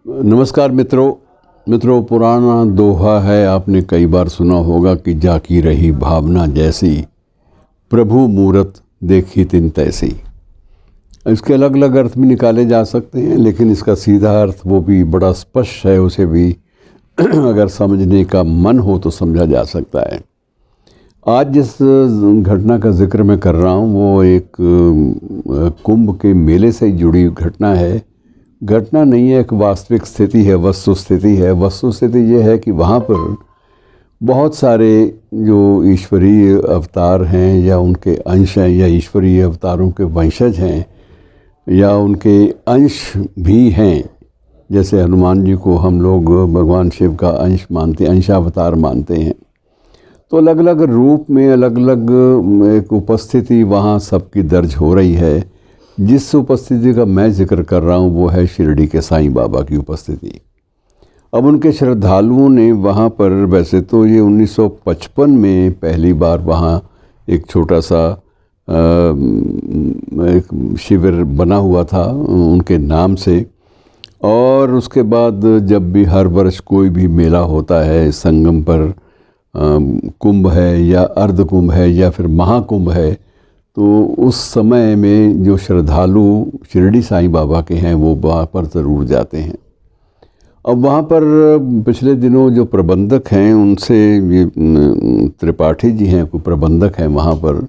नमस्कार मित्रों, पुराना दोहा है, आपने कई बार सुना होगा कि जाकी रही भावना जैसी, प्रभु मूरत देखी तिन तैसी। इसके अलग अलग अर्थ भी निकाले जा सकते हैं, लेकिन इसका सीधा अर्थ वो भी बड़ा स्पष्ट है, उसे भी अगर समझने का मन हो तो समझा जा सकता है। आज जिस घटना का जिक्र मैं कर रहा हूँ वो एक कुंभ के मेले से जुड़ी घटना है। घटना नहीं है, एक वास्तविक स्थिति है, वस्तुस्थिति है। वस्तुस्थिति ये है कि वहाँ पर बहुत सारे जो ईश्वरीय अवतार हैं या उनके अंश हैं या ईश्वरीय अवतारों के वंशज हैं या उनके अंश भी हैं, जैसे हनुमान जी को हम लोग भगवान शिव का अंश मानते हैं, अंशावतार मानते हैं। तो अलग अलग रूप में अलग अलग एक उपस्थिति वहाँ सबकी दर्ज हो रही है। जिस उपस्थिति का मैं जिक्र कर रहा हूँ वो है शिरडी के साईं बाबा की उपस्थिति। अब उनके श्रद्धालुओं ने वहाँ पर, वैसे तो ये 1955 में पहली बार वहाँ एक छोटा सा एक शिविर बना हुआ था उनके नाम से, और उसके बाद जब भी हर वर्ष कोई भी मेला होता है, संगम पर कुंभ है या अर्ध कुंभ है या फिर महाकुंभ है, तो उस समय में जो श्रद्धालु शिरडी साईं बाबा के हैं वो वहाँ पर ज़रूर जाते हैं। अब वहाँ पर पिछले दिनों जो प्रबंधक हैं उनसे, ये त्रिपाठी जी हैं, कोई प्रबंधक हैं वहाँ पर,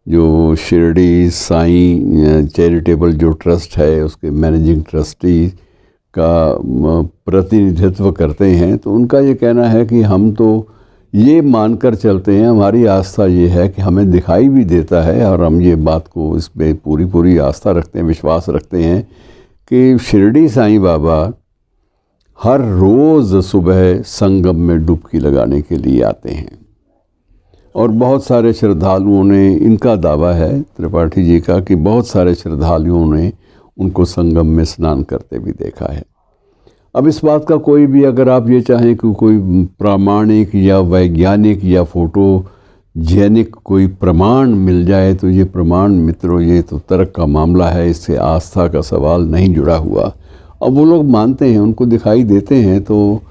जो शिरडी साईं चैरिटेबल जो ट्रस्ट है उसके मैनेजिंग ट्रस्टी का प्रतिनिधित्व करते हैं। तो उनका ये कहना है कि हम तो ये मानकर चलते हैं, हमारी आस्था ये है कि हमें दिखाई भी देता है और हम ये बात को इस पर पूरी आस्था रखते हैं, विश्वास रखते हैं कि शिरडी साईं बाबा हर रोज़ सुबह संगम में डुबकी लगाने के लिए आते हैं। और बहुत सारे श्रद्धालुओं ने, इनका दावा है त्रिपाठी जी का, कि बहुत सारे श्रद्धालुओं ने उनको संगम में स्नान करते भी देखा है। अब इस बात का कोई भी, अगर आप ये चाहें कि कोई प्रामाणिक या वैज्ञानिक या फोटोजेनिक कोई प्रमाण मिल जाए, तो ये प्रमाण मित्रों, ये तो तर्क का मामला है, इससे आस्था का सवाल नहीं जुड़ा हुआ। अब वो लोग मानते हैं, उनको दिखाई देते हैं तो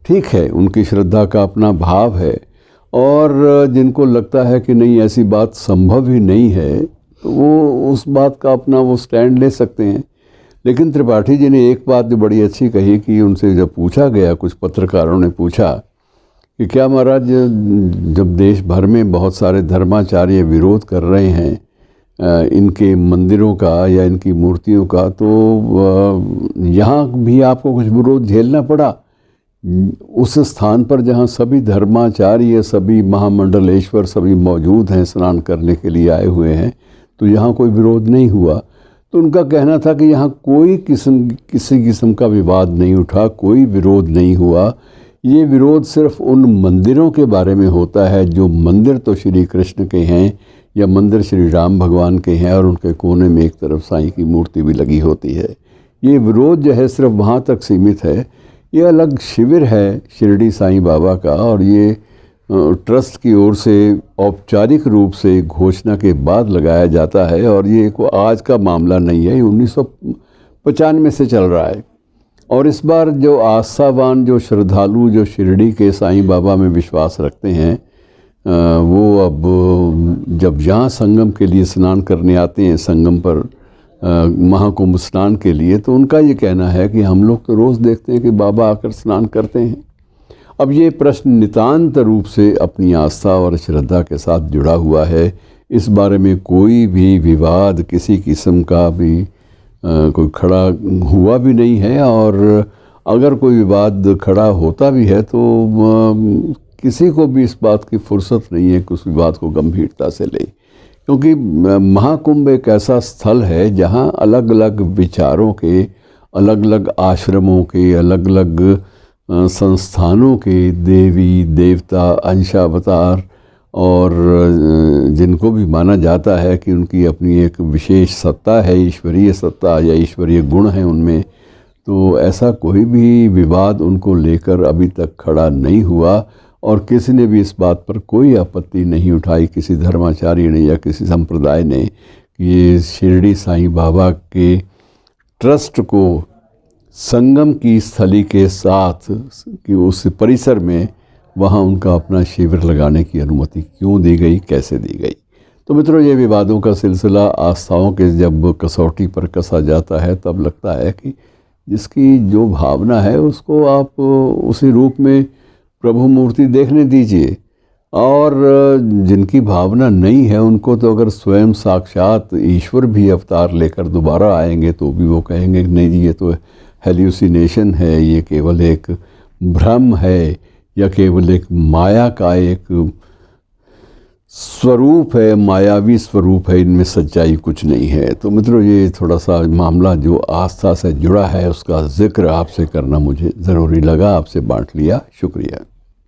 ठीक है, उनकी श्रद्धा का अपना भाव है। और जिनको लगता है कि नहीं ऐसी बात संभव ही नहीं है, तो वो उस बात का अपना वो स्टैंड ले सकते हैं। लेकिन त्रिपाठी जी ने एक बात जो बड़ी अच्छी कही कि उनसे जब पूछा गया, कुछ पत्रकारों ने पूछा कि क्या महाराज, जब देश भर में बहुत सारे धर्माचार्य विरोध कर रहे हैं इनके मंदिरों का या इनकी मूर्तियों का, तो यहाँ भी आपको कुछ विरोध झेलना पड़ा? उस स्थान पर जहाँ सभी धर्माचार्य, सभी महामंडलेश्वर सभी मौजूद हैं, स्नान करने के लिए आए हुए हैं, तो यहाँ कोई विरोध नहीं हुआ? तो उनका कहना था कि यहाँ कोई किसी किस्म का विवाद नहीं उठा, कोई विरोध नहीं हुआ। ये विरोध सिर्फ उन मंदिरों के बारे में होता है जो मंदिर तो श्री कृष्ण के हैं या मंदिर श्री राम भगवान के हैं और उनके कोने में एक तरफ साईं की मूर्ति भी लगी होती है। ये विरोध जो है सिर्फ वहाँ तक सीमित है। ये अलग शिविर है शिरडी साईं बाबा का, और ये ट्रस्ट की ओर से औपचारिक रूप से घोषणा के बाद लगाया जाता है। और ये कोई आज का मामला नहीं है, ये 1995 से चल रहा है। और इस बार जो आस्थावान, जो श्रद्धालु, जो शिरडी के साईं बाबा में विश्वास रखते हैं, वो अब जब यहाँ संगम के लिए स्नान करने आते हैं, संगम पर महाकुंभ स्नान के लिए, तो उनका ये कहना है कि हम लोग तो रोज़ देखते हैं कि बाबा आकर स्नान करते हैं। अब ये प्रश्न नितांत रूप से अपनी आस्था और श्रद्धा के साथ जुड़ा हुआ है। इस बारे में कोई भी विवाद किसी किस्म का भी कोई खड़ा हुआ भी नहीं है, और अगर कोई विवाद खड़ा होता भी है तो किसी को भी इस बात की फुर्सत नहीं है कि उस विवाद को गंभीरता से ले, क्योंकि महाकुंभ एक ऐसा स्थल है जहाँ अलग अलग विचारों के, अलग अलग आश्रमों के, अलग अलग संस्थानों के देवी देवता, अंशावतार, और जिनको भी माना जाता है कि उनकी अपनी एक विशेष सत्ता है, ईश्वरीय सत्ता या ईश्वरीय गुण है उनमें, तो ऐसा कोई भी विवाद उनको लेकर अभी तक खड़ा नहीं हुआ। और किसी ने भी इस बात पर कोई आपत्ति नहीं उठाई, किसी धर्माचार्य ने या किसी संप्रदाय ने, कि ये शिरडी साईं बाबा के ट्रस्ट को संगम की स्थली के साथ कि उस परिसर में वहाँ उनका अपना शिविर लगाने की अनुमति क्यों दी गई, कैसे दी गई। तो मित्रों, ये विवादों का सिलसिला आस्थाओं के जब कसौटी पर कसा जाता है तब लगता है कि जिसकी जो भावना है उसको आप उसी रूप में प्रभु मूर्ति देखने दीजिए, और जिनकी भावना नहीं है उनको तो अगर स्वयं साक्षात ईश्वर भी अवतार लेकर दोबारा आएंगे तो भी वो कहेंगे कि नहीं जी, ये तो हेल्यूसिनेशन है, ये केवल एक भ्रम है या केवल एक माया का एक स्वरूप है, मायावी स्वरूप है, इनमें सच्चाई कुछ नहीं है। तो मित्रों, ये थोड़ा सा मामला जो आस्था से जुड़ा है उसका जिक्र आपसे करना मुझे ज़रूरी लगा, आपसे बांट लिया। शुक्रिया।